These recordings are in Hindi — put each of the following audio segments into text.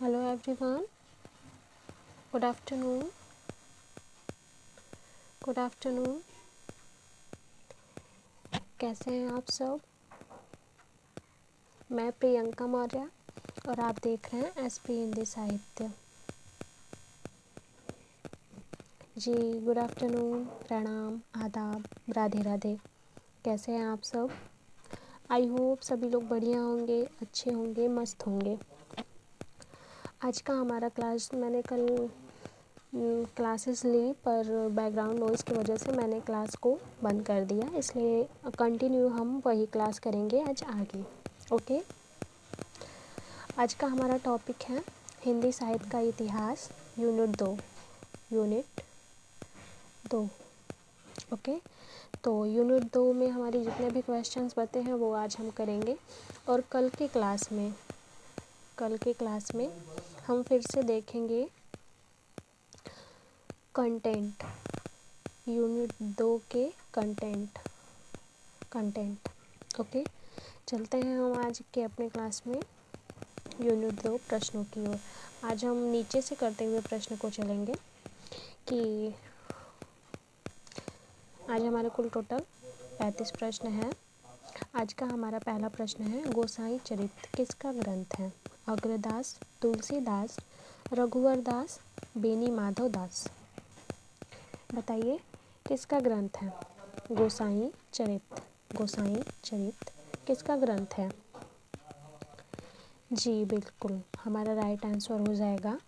Hello everyone, good afternoon. Good afternoon. कैसे हैं आप सब? मैं प्रियंका मौर्य और आप देख रहे हैं एसपी हिंदी साहित्य। जी गुड आफ्टरनून, प्रणाम, आदाब, राधे राधे। कैसे हैं आप सब? आई होप सभी लोग बढ़िया होंगे, अच्छे होंगे, मस्त होंगे। आज का हमारा क्लास, मैंने कल क्लासेस ली पर बैकग्राउंड नॉइज़ की वजह से मैंने क्लास को बंद कर दिया, इसलिए कंटिन्यू हम वही क्लास करेंगे आज आगे। ओके। आज का हमारा टॉपिक है हिंदी साहित्य का इतिहास, यूनिट 2। ओके। तो यूनिट 2 में हमारी जितने भी क्वेश्चंस बचे हैं वो आज हम करेंगे। और कल के क्लास में हम फिर से देखेंगे कंटेंट, यूनिट 2 के कंटेंट। ओके। चलते हैं हम आज के अपने क्लास में यूनिट 2 प्रश्नों की ओर। आज हम नीचे से करते हुए प्रश्न को चलेंगे कि आज हमारे कुल टोटल 35 प्रश्न हैं। आज का हमारा पहला प्रश्न है, गोसाई चरित्र किसका ग्रंथ है? अग्रदास, तुलसीदास, रघुवर दास, बेनी माधव दास। बताइए किसका ग्रंथ है गोसाई चरित्र किसका ग्रंथ है? जी बिल्कुल, हमारा राइट आंसर हो जाएगा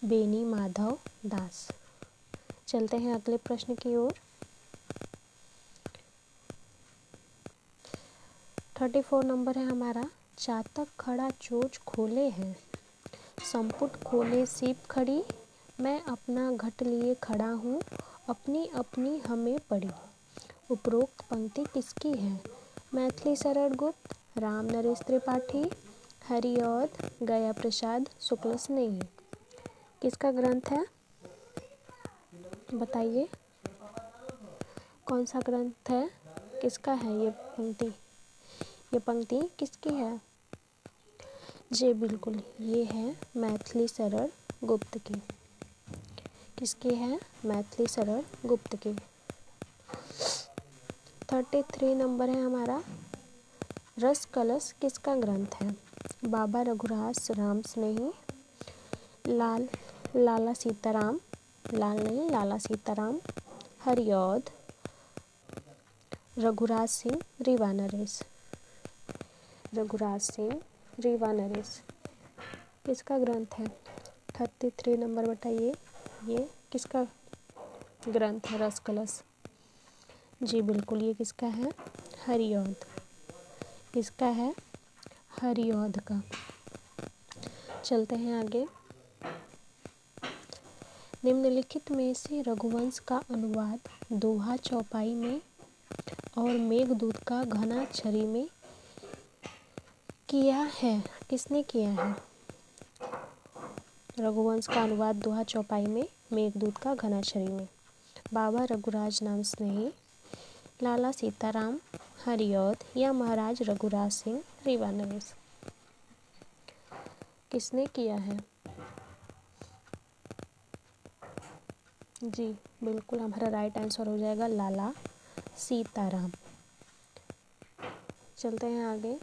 बेनी माधव दास। चलते हैं अगले प्रश्न की ओर। 34 नंबर है हमारा, चातक खड़ा चोच खोले हैं, संपुट खोले सीप खड़ी, मैं अपना घट लिए खड़ा हूँ, अपनी अपनी हमें पड़ी। उपरोक्त पंक्ति किसकी है? मैथिली शरण गुप्त, राम नरेश त्रिपाठी, हरिऔध, गया प्रसाद शुक्ल स्नेही। किसका ग्रंथ है? बताइए कौन सा ग्रंथ है, किसका है ये पंक्ति किसकी है? जी बिल्कुल, ये है मैथिली शरण गुप्त की। किसकी है? मैथिली शरण गुप्त की। 33 नंबर है हमारा, रस कलश किसका ग्रंथ है? बाबा रघुराज राम स्नेही, लाला सीताराम, हरिऔध, रघुराज सिंह रीवा नरेश। किसका ग्रंथ है? 33 नंबर बताइए, ये किसका ग्रंथ है रस कलश? जी बिल्कुल, ये किसका है? हरिऔध। किसका है? हरिऔध का। चलते हैं आगे। निम्नलिखित में से रघुवंश का अनुवाद दोहा चौपाई में और मेघदूत का घना छड़ी में किया है, किसने किया है? रघुवंश का अनुवाद दोहा चौपाई में, मेघदूत का घना छड़ी में। बाबा रघुराज नाम स्नेही, लाला सीताराम, हरिऔध या महाराज रघुराज सिंह रीवा नरेश। किसने किया है? जी बिल्कुल, हमारा राइट आंसर हो जाएगा लाला सीताराम। चलते हैं आगे।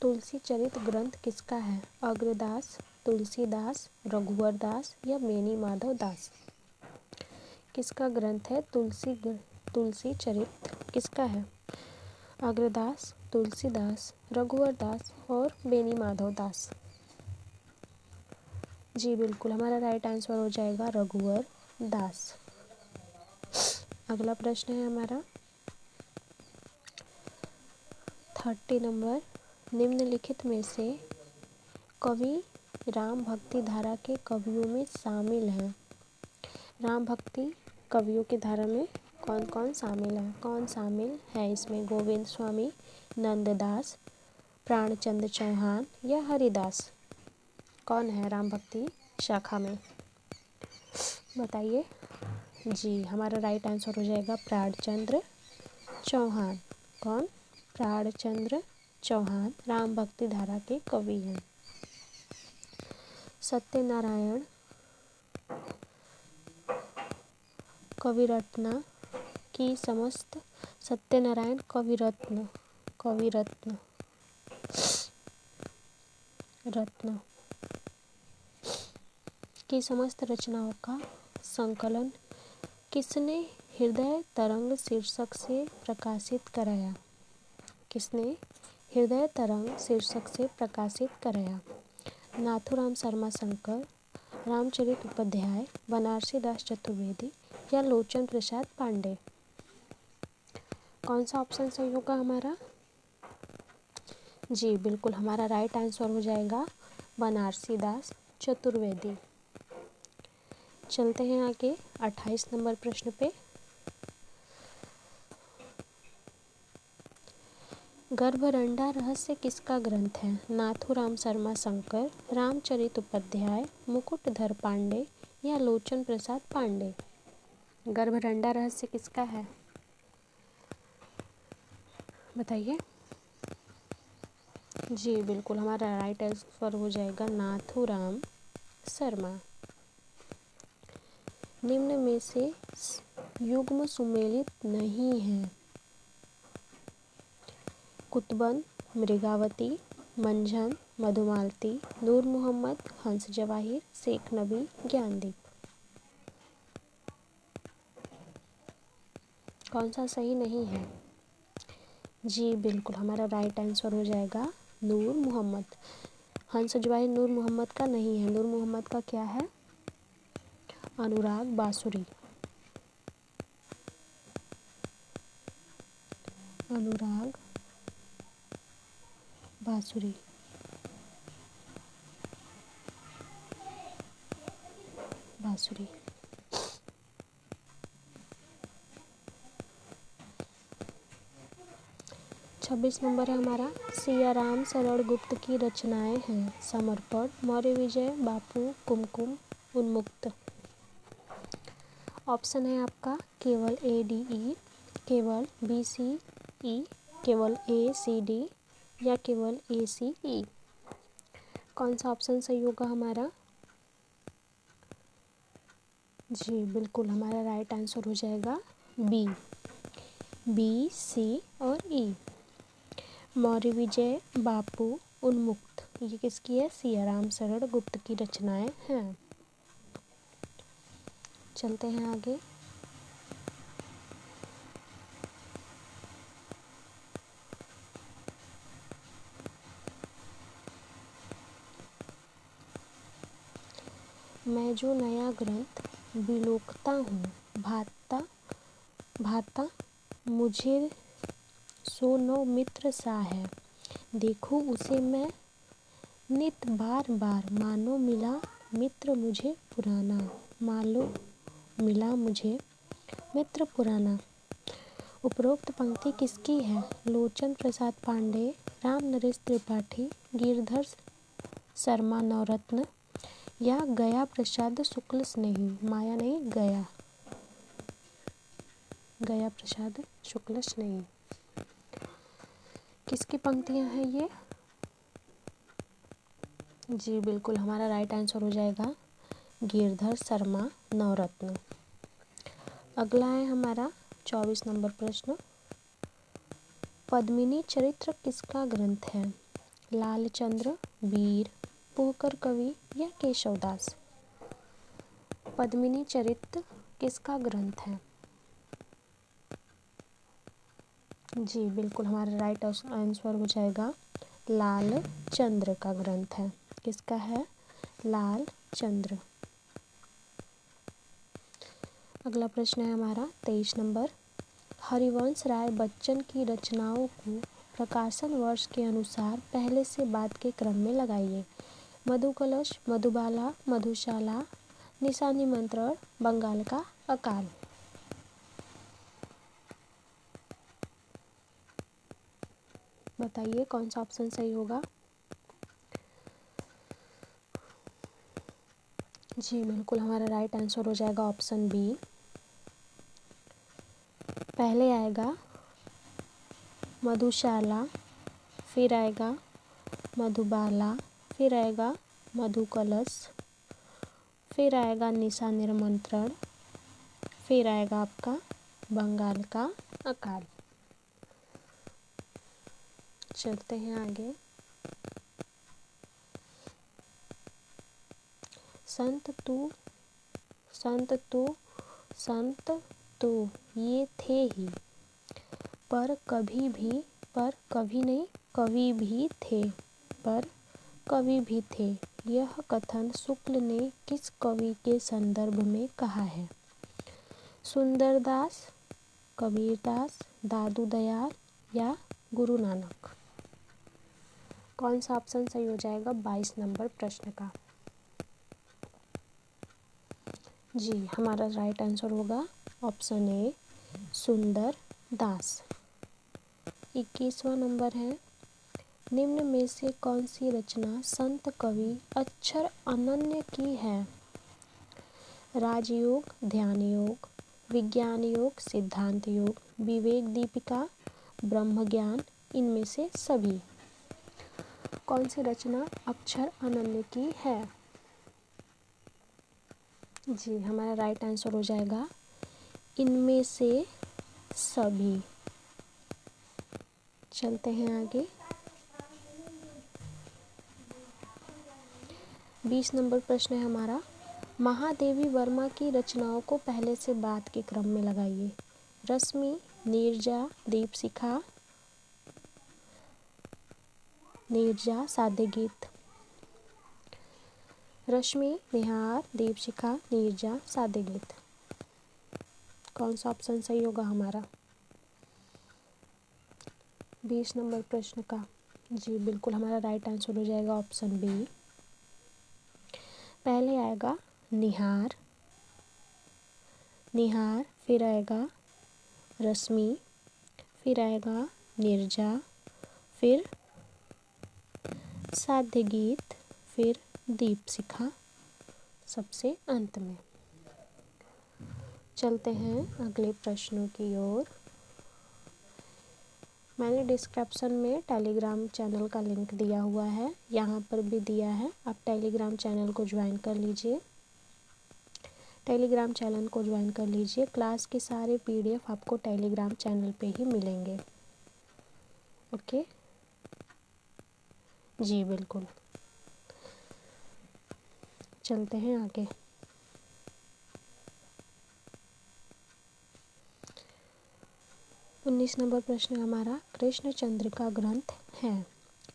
तुलसी चरित ग्रंथ किसका है? अग्रदास, तुलसीदास, रघुवर दास या बेनी माधव दास। किसका ग्रंथ है तुलसी चरित किसका है? अग्रदास, तुलसीदास, रघुवर दास और बेनी माधव दास। जी बिल्कुल, हमारा राइट आंसर हो जाएगा रघुवर दास। अगला प्रश्न है हमारा 30 नंबर, निम्नलिखित में से कवि राम भक्ति धारा के कवियों में शामिल हैं। राम भक्ति कवियों की धारा में कौन कौन शामिल है? कौन शामिल है इसमें? गोविंद स्वामी, नंददास, प्राणचंद्र चौहान या हरिदास। कौन है राम भक्ति शाखा में? बताइए। जी, हमारा राइट आंसर हो जाएगा प्राणचंद्र चौहान। कौन? प्राणचंद्र चौहान राम भक्ति धारा के कवि हैं। सत्यनारायण कविरत्न की समस्त सत्यनारायण कविरत्न की समस्त रचनाओं का संकलन किसने हृदय तरंग शीर्षक से प्रकाशित कराया? किसने हृदय तरंग शीर्षक से प्रकाशित कराया? नाथूराम शर्मा शंकर, रामचरित उपाध्याय, बनारसी दास चतुर्वेदी या लोचन प्रसाद पांडे? कौन सा ऑप्शन सही होगा हमारा? जी बिल्कुल, हमारा राइट आंसर हो जाएगा बनारसी दास चतुर्वेदी। चलते हैं आगे 28 नंबर प्रश्न पे। गर्भरंडा रहस्य किसका ग्रंथ है? नाथूराम शर्मा शंकर, रामचरित उपाध्याय, मुकुटधर पांडे या लोचन प्रसाद पांडे? गर्भरंडा रहस्य किसका है, बताइए। जी बिल्कुल, हमारा राइट आंसर हो जाएगा नाथूराम शर्मा। निम्न में से युग्म सुमेलित नहीं है। कुतुबन, मृगावती, मंझन, मधुमालती, नूर मोहम्मद, हंस जवाहिर, शेख नबी, ज्ञानदीप? कौन सा सही नहीं है? जी बिल्कुल, हमारा राइट आंसर हो जाएगा नूर मोहम्मद। हंस जवाहिर नूर मोहम्मद का नहीं है। नूर मोहम्मद का क्या है? अनुराग बासुरी। अनुराग बासुरी। 26 नंबर है हमारा। सियाराम शरण गुप्त की रचनाएं हैं समर्पण, मौर्य विजय, बापू, कुमकुम, उन्मुक्त? ऑप्शन है आपका केवल ADE, केवल BCE, केवल ACD या केवल ACE? कौन सा ऑप्शन सही होगा हमारा? जी बिल्कुल, हमारा राइट आंसर हो जाएगा B, C और E। मौर्य विजय, बापू, उन्मुक्त, ये किसकी है? सियाराम शरण गुप्त की रचनाएं हैं। चलते हैं आगे। मैं जो नया ग्रंथ बिलोकता हूँ, भाता मुझे सो नौ मित्र सा है, देखूं उसे मैं नित बार बार, मानो मिला मुझे मित्र पुराना? उपरोक्त पंक्ति किसकी है? लोचन प्रसाद पांडे, राम नरेश त्रिपाठी, गिरधर शर्मा नवरत्न या गया प्रसाद शुक्ल स्नेही? माया नहीं, गया प्रसाद शुक्ल स्नेही। किसकी पंक्तियां हैं ये? जी बिल्कुल, हमारा राइट आंसर हो जाएगा गिरधर शर्मा नवरत्न। अगला है हमारा 24 नंबर प्रश्न। पद्मिनी चरित्र किसका ग्रंथ है? लालचंद्र, वीर, पुहकर कवि या केशवदास? पद्मिनी चरित्र किसका ग्रंथ है? जी बिल्कुल, हमारा राइट आंसर हो जाएगा लालचंद्र का ग्रंथ है। किसका है? लालचंद्र। अगला प्रश्न है हमारा 23 नंबर। हरिवंश राय बच्चन की रचनाओं को प्रकाशन वर्ष के अनुसार पहले से बाद के क्रम में लगाइए। मधुकलश, मधुबाला, मधुशाला, निशा निमंत्रण, बंगाल का अकाल? बताइए कौन सा ऑप्शन सही होगा? जी बिल्कुल, हमारा राइट आंसर हो जाएगा ऑप्शन B। पहले आएगा मधुशाला, फिर आएगा मधुबाला, फिर आएगा मधु कलश, फिर आएगा निशा निमंत्रण, फिर आएगा आपका बंगाल का अकाल। चलते हैं आगे। संत तू संत तू संत तू ये थे ही, पर कभी नहीं कवि भी थे, पर कवि भी थे। यह कथन शुक्ल ने किस कवि के संदर्भ में कहा है? सुंदरदास, कबीरदास, दादू दयाल या गुरु नानक? कौन सा ऑप्शन सही हो जाएगा 22 नंबर प्रश्न का? जी, हमारा राइट आंसर होगा ऑप्शन ए सुंदर दास। 21वां नंबर है, निम्न में से कौन सी रचना संत कवि अक्षर अनन्य की है? राजयोग, ध्यान योग, विज्ञान योग, सिद्धांत योग, विवेक दीपिका, ब्रह्म ज्ञान, इनमें से सभी। कौन सी रचना अक्षर अनन्य की है? जी, हमारा राइट आंसर हो जाएगा इनमें से सभी। चलते हैं आगे। 20 नंबर प्रश्न है हमारा, महादेवी वर्मा की रचनाओं को पहले से बाद के क्रम में लगाइए। रश्मि, नीरजा, दीपशिखा, नीरजा, सादे गीत। रश्मि, निहार, दीपशिखा, नीरजा, सादे गीत। कौन सा ऑप्शन सही होगा हमारा 20 नंबर प्रश्न का? जी बिल्कुल, हमारा राइट आंसर हो जाएगा ऑप्शन बी। पहले आएगा निहार, फिर आएगा रश्मि, फिर आएगा नीरजा, फिर सादे गीत, फिर दीपशिखा, सबसे अंत में। चलते हैं अगले प्रश्नों की ओर। मैंने डिस्क्रिप्शन में टेलीग्राम चैनल का लिंक दिया हुआ है, यहाँ पर भी दिया है, आप टेलीग्राम चैनल को ज्वाइन कर लीजिए। टेलीग्राम चैनल को ज्वाइन कर लीजिए। क्लास के सारे PDF आपको टेलीग्राम चैनल पे ही मिलेंगे। ओके, जी बिल्कुल। चलते हैं आगे। उन्नीस नंबर प्रश्न हमारा, कृष्णचंद्र का ग्रंथ है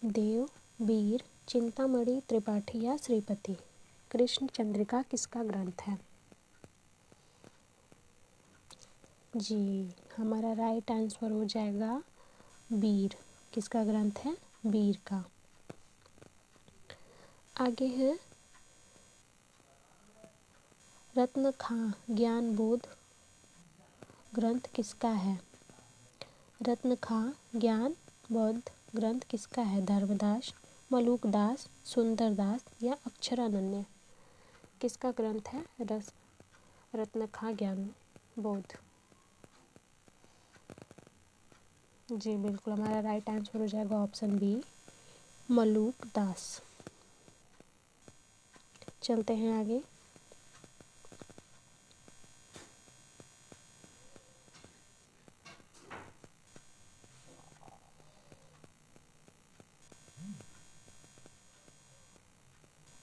देव, वीर, चिंतामणि, त्रिपाठी या श्रीपति? कृष्णचंद्रिका किसका ग्रंथ है? जी, हमारा राइट आंसर हो जाएगा वीर। किसका ग्रंथ है? वीर का। आगे है रत्नखां ज्ञान बोध ग्रंथ किसका है? रत्नखां ज्ञान बोध ग्रंथ किसका है? धर्मदास, मलुकदास, सुंदरदास या अक्षरानन्य? किसका ग्रंथ है रत्नखां ज्ञान बोध? जी बिल्कुल, हमारा राइट आंसर हो जाएगा ऑप्शन बी मलुकदास। चलते हैं आगे।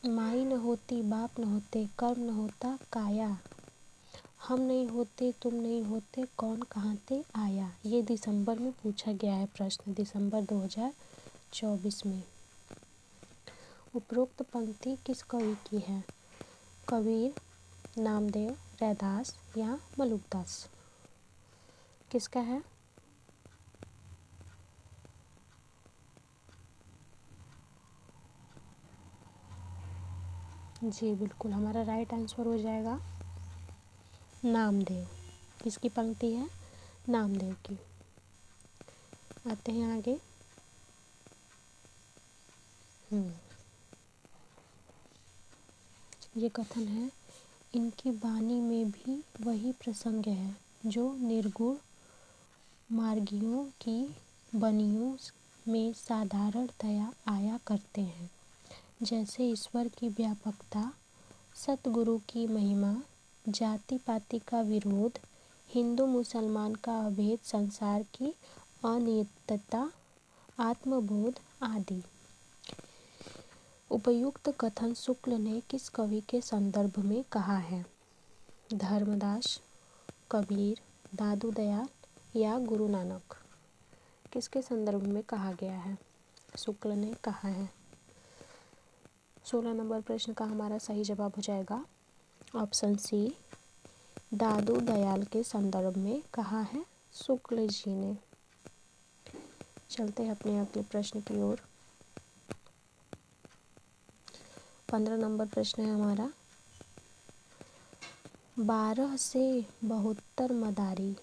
माई न होती, बाप न होते, कर्म न होता काया, हम नहीं होते, तुम नहीं होते, कौन कहाँ ते आया? ये दिसंबर में पूछा गया है प्रश्न, दिसंबर 2024 में। उपरोक्त पंक्ति किस कवि की है? कबीर, नामदेव, रैदास या मलुकदास? किसका है? जी बिल्कुल, हमारा राइट आंसर हो जाएगा नामदेव। किसकी पंक्ति है? नामदेव की। आते हैं आगे। ये कथन है, इनकी वाणी में भी वही प्रसंग है जो निर्गुण मार्गियों की बनियों में साधारणतया आया करते हैं, जैसे ईश्वर की व्यापकता, सतगुरु की महिमा, जाति पाति का विरोध, हिंदू मुसलमान का अभेद, संसार की अनित्यता, आत्मबोध आदि। उपयुक्त कथन शुक्ल ने किस कवि के संदर्भ में कहा है? धर्मदास, कबीर, दादू दयाल या गुरु नानक? किसके संदर्भ में कहा गया है? शुक्ल ने कहा है। 16 नंबर प्रश्न का हमारा सही जवाब हो जाएगा ऑप्शन सी, दादू दयाल के संदर्भ में कहा है शुक्ल जी ने। चलते हैं अपने अगले प्रश्न की ओर। 15 नंबर प्रश्न है हमारा, 12 से 72 मदारी,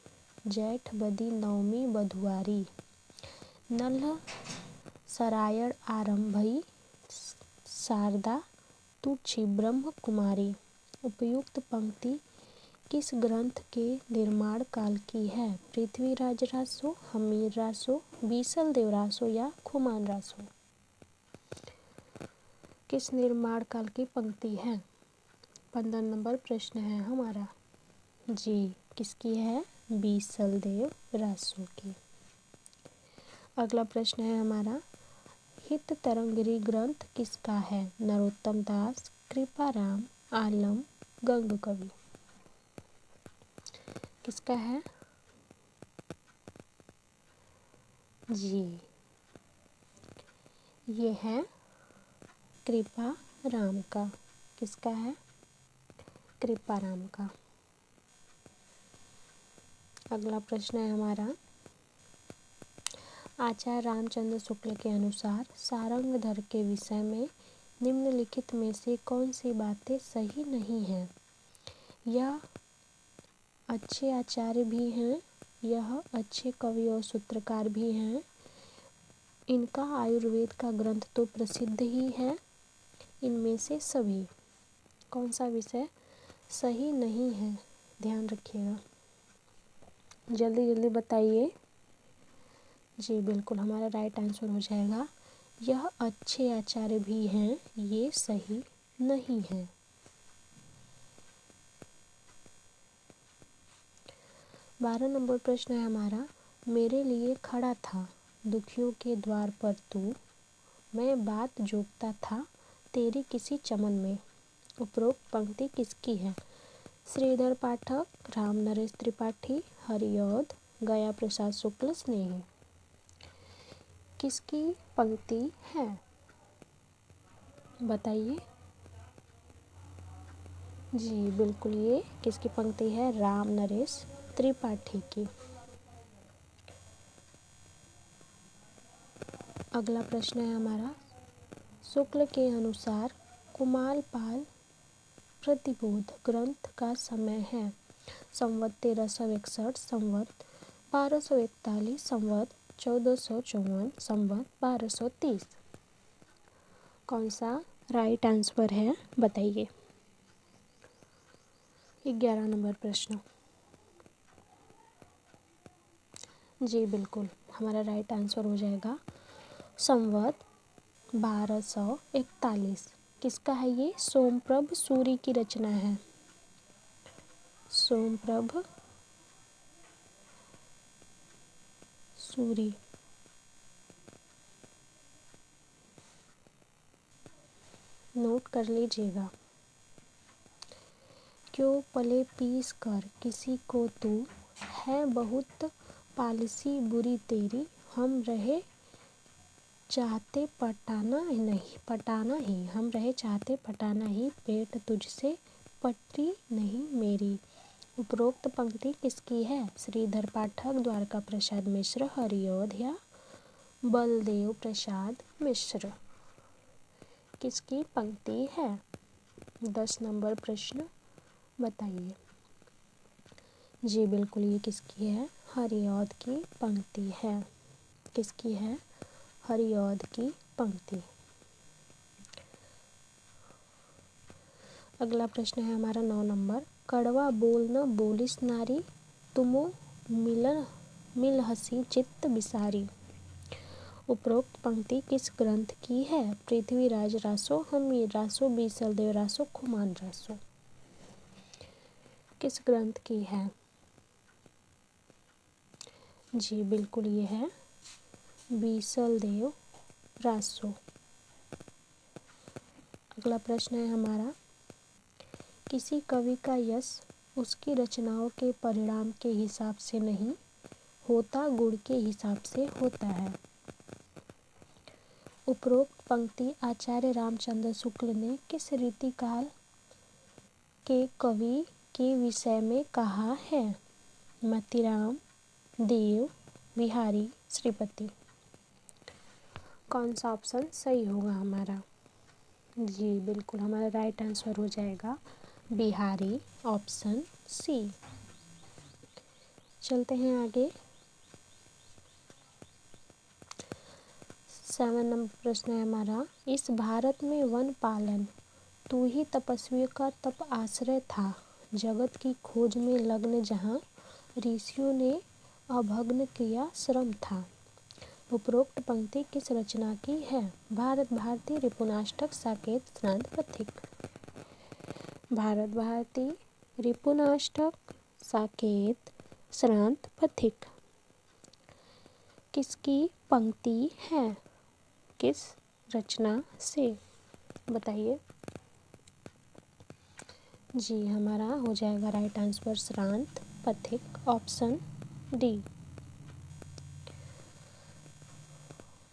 जेठ बदी नवमी बधुआरी, नल्ह सरायण आरंभई, शारदा तुच्छी ब्रह्म कुमारी। उपयुक्त पंक्ति किस ग्रंथ के निर्माण काल की है? पृथ्वीराज रासो, हमीर रासो, बीसल देव रासो या खुमान रासो? किस निर्माण काल की पंक्ति है? 15 नंबर प्रश्न है हमारा जी, किसकी है? बीसल देव रासो की। अगला प्रश्न है हमारा, हित तरंगिणी ग्रंथ किसका है? नरोत्तम दास, कृपाराम, आलम, गंग कवि? किसका है जी? ये है कृपाराम का। किसका है? कृपाराम का। अगला प्रश्न है हमारा, आचार्य रामचंद्र शुक्ल के अनुसार सारंगधर के विषय में निम्नलिखित में से कौन सी बातें सही नहीं हैं? यह अच्छे आचार्य भी हैं, यह अच्छे कवि और सूत्रकार भी हैं, इनका आयुर्वेद का ग्रंथ तो प्रसिद्ध ही है, इनमें से सभी। कौन सा विषय सही नहीं है? ध्यान रखिएगा, जल्दी जल्दी बताइए। जी बिल्कुल, हमारा राइट आंसर हो जाएगा, यह अच्छे आचार्य भी हैं, ये सही नहीं है। बारह नंबर प्रश्न है हमारा, मेरे लिए खड़ा था दुखियों के द्वार पर तू, मैं बात जोगता था तेरी किसी चमन में। उपरोक्त पंक्ति किसकी है? श्रीधर पाठक, राम नरेश त्रिपाठी, हरिऔध, गया प्रसाद शुक्ल, स्नेही? किसकी पंक्ति है बताइए। जी बिल्कुल, ये किसकी पंक्ति है? राम नरेश त्रिपाठी की। अगला प्रश्न है हमारा, शुक्ल के अनुसार कुमालपाल प्रतिबोध ग्रंथ का समय है? संवत 1361, संवत 1241, संवत 1454, संवत 1230? कौन सा राइट आंसर है बताइए। 11 नंबर प्रश्न। जी बिल्कुल, हमारा राइट आंसर हो जाएगा संवत 1241। किसका है ये? सोमप्रभ सूरी की रचना है। सोमप्रभ सूरी। नोट कर लीजिएगा। क्यों पले पीस कर किसी को तू, है बहुत पॉलिसी बुरी तेरी, हम रहे चाहते पटाना ही, हम रहे चाहते पटाना ही, पेट तुझसे पटी नहीं मेरी। उपरोक्त पंक्ति किसकी है? श्रीधर पाठक, द्वारका प्रसाद मिश्र, हरिऔध या बलदेव प्रसाद मिश्र? किसकी पंक्ति है? 10 नंबर प्रश्न बताइए। जी बिल्कुल, ये किसकी है? हरिऔध की पंक्ति है। किसकी है? हरिऔध की पंक्ति। अगला प्रश्न है हमारा 9 नंबर, कड़वा बोल न बोलिस नारी, तुमो मिल हसी चित्त बिसारी। उपरोक्त पंक्ति किस ग्रंथ की है? पृथ्वीराज रासो, हमीर रासो, बीसलदेव रासो, खुमान रासो। किस ग्रंथ की है? जी बिल्कुल, ये है बीसलदेव रासो। अगला प्रश्न है हमारा, किसी कवि का यश उसकी रचनाओं के परिणाम के हिसाब से नहीं होता, गुण के हिसाब से होता है। उपरोक्त पंक्ति आचार्य रामचंद्र शुक्ल ने किस रीतिकाल के कवि के विषय में कहा है? मतीराम, देव, बिहारी, श्रीपति। कौन सा ऑप्शन सही होगा हमारा? जी बिल्कुल, हमारा राइट आंसर हो जाएगा बिहारी, ऑप्शन सी। चलते हैं आगे। 7 नंबर प्रश्न है हमारा, इस भारत में वन पालन तू ही तपस्वियों का तप आश्रय था, जगत की खोज में लग्न जहाँ ऋषियों ने अभग्न किया श्रम था। उपरोक्त पंक्ति किस रचना की है? भारत भारती, रिपुनाष्टक, साकेत, श्रांत, पथिक। भारत भारती, रिपुनाष्टक, साकेत, श्रांत, पथिक किसकी पंक्ति है? किस रचना से? बताइए। जी हमारा हो जाएगा राइट आंसर श्रांत, पथिक, ऑप्शन डी।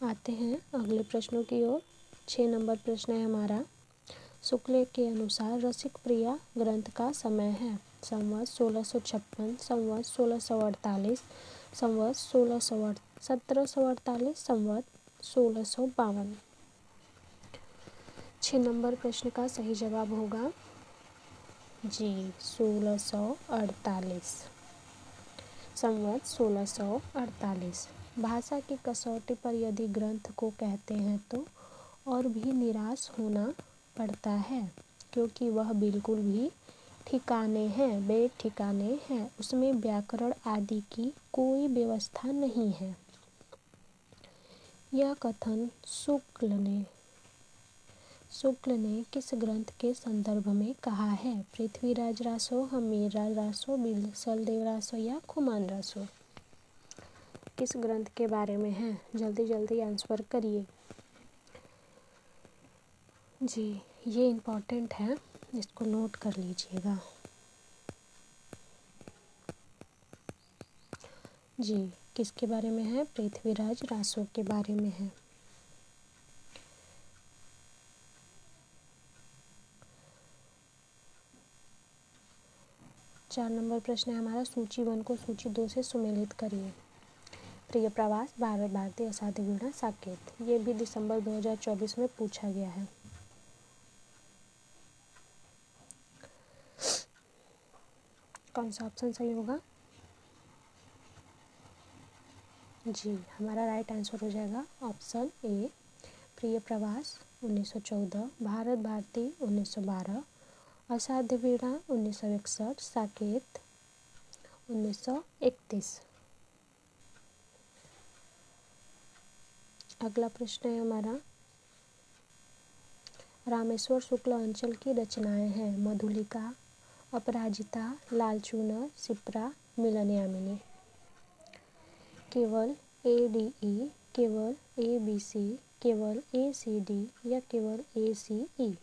आते हैं अगले प्रश्नों की ओर। 6 नंबर प्रश्न है हमारा, शुक्ल के अनुसार रसिक प्रिया ग्रंथ का समय है? संवत 1656, संवत 1648, संवत 1748, संवत 1652। 6 नंबर प्रश्न का सही जवाब होगा जी 1648, संवत 1648। भाषा की कसौटी पर यदि ग्रंथ को कहते हैं तो और भी निराश होना पड़ता है, क्योंकि वह बिल्कुल भी ठिकाने हैं, बेठिकाने हैं, उसमें व्याकरण आदि की कोई व्यवस्था नहीं है। यह कथन शुक्ल ने किस ग्रंथ के संदर्भ में कहा है? पृथ्वीराज रासो, हमीरराज रासो, बीसलदेव रासो या खुमान रासो। किस ग्रंथ के बारे में है? जल्दी जल्दी आंसर करिए। जी ये इम्पोर्टेंट है, इसको नोट कर लीजिएगा। जी किसके बारे में है? पृथ्वीराज रासो के बारे में है। चार नंबर प्रश्न है हमारा, सूची 1 को सूची 2 से सुमेलित करिए। प्रिय प्रवास, भारत भारती, असाध्य वीणा, साकेत। ये भी दिसंबर 2024 में पूछा गया है। कौन सा ऑप्शन सही होगा? जी हमारा राइट आंसर हो जाएगा ऑप्शन ए, प्रिय प्रवास 1914, भारत भारती 1912, असाध्य वीणा 1961, साकेत 1931। अगला प्रश्न है हमारा, रामेश्वर शुक्ल अंचल की रचनाएं हैं? मधुलिका, अपराजिता, लालचूनर, शिप्रा, मिलनयामिनी। केवल ADE, केवल ABC, केवल ACD या केवल ACE।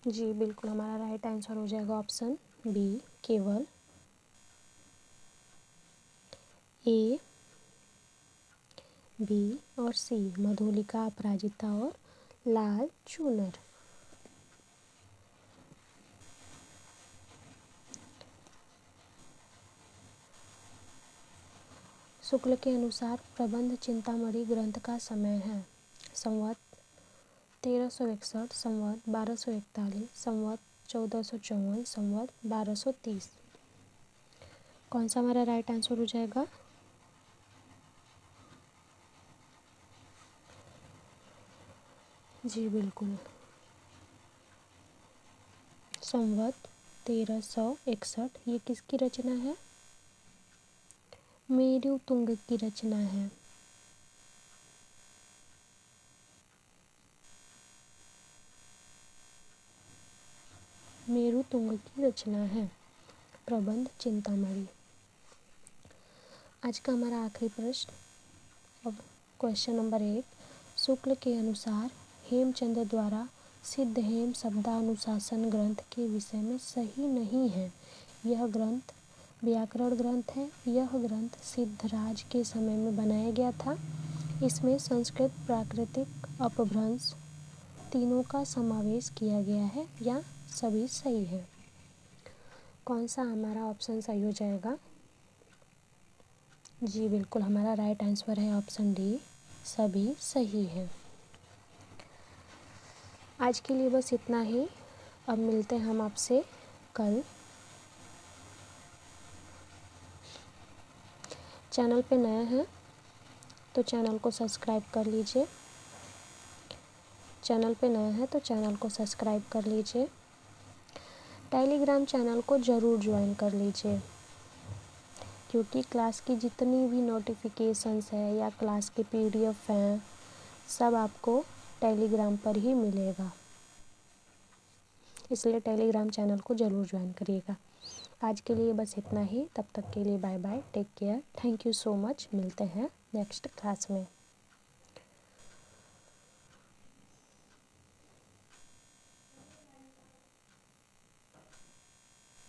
जी बिल्कुल, हमारा राइट आंसर हो जाएगा ऑप्शन बी, केवल A, B और C, मधुलिका, अपराजिता और लाल चूनर। शुक्ल के अनुसार प्रबंध चिंतामणि ग्रंथ का समय है? संवत 1361, संवत 1241, संवत 1454, संवत 1230। कौन सा हमारा राइट आंसर हो जाएगा? जी बिल्कुल, संवत 1361। ये किसकी रचना है? मेरु तुंग की रचना है। मेरु तुंग की रचना है। प्रबंध चिंतामणि। आज का हमारा आखिरी प्रश्न, अब क्वेश्चन नंबर 1। शुक्ल के अनुसार हेमचंद्र द्वारा सिद्ध हेम शब्दानुशासन ग्रंथ के विषय में सही नहीं है। यह ग्रंथ व्याकरण ग्रंथ है। यह ग्रंथ सिद्धराज के समय में बनाया गया था। इसमें संस्कृत प्राकृतिक अपभ्रंश तीनों का समावेश किया गया है या सभी सही है। कौन सा हमारा ऑप्शन सही हो जाएगा? जी बिल्कुल, हमारा राइट आंसर है ऑप्शन डी, सभी सही है। आज के लिए बस इतना ही। अब मिलते हैं हम आपसे कल। चैनल पे नए हैं तो चैनल को सब्सक्राइब कर लीजिए। टेलीग्राम चैनल को ज़रूर ज्वाइन कर लीजिए, क्योंकि क्लास की जितनी भी नोटिफिकेशंस है या क्लास के PDF हैं, सब आपको टेलीग्राम पर ही मिलेगा। इसलिए टेलीग्राम चैनल को ज़रूर ज्वाइन करिएगा। आज के लिए बस इतना ही। तब तक के लिए bye bye, take care, thank you so much. मिलते हैं नेक्स्ट क्लास में।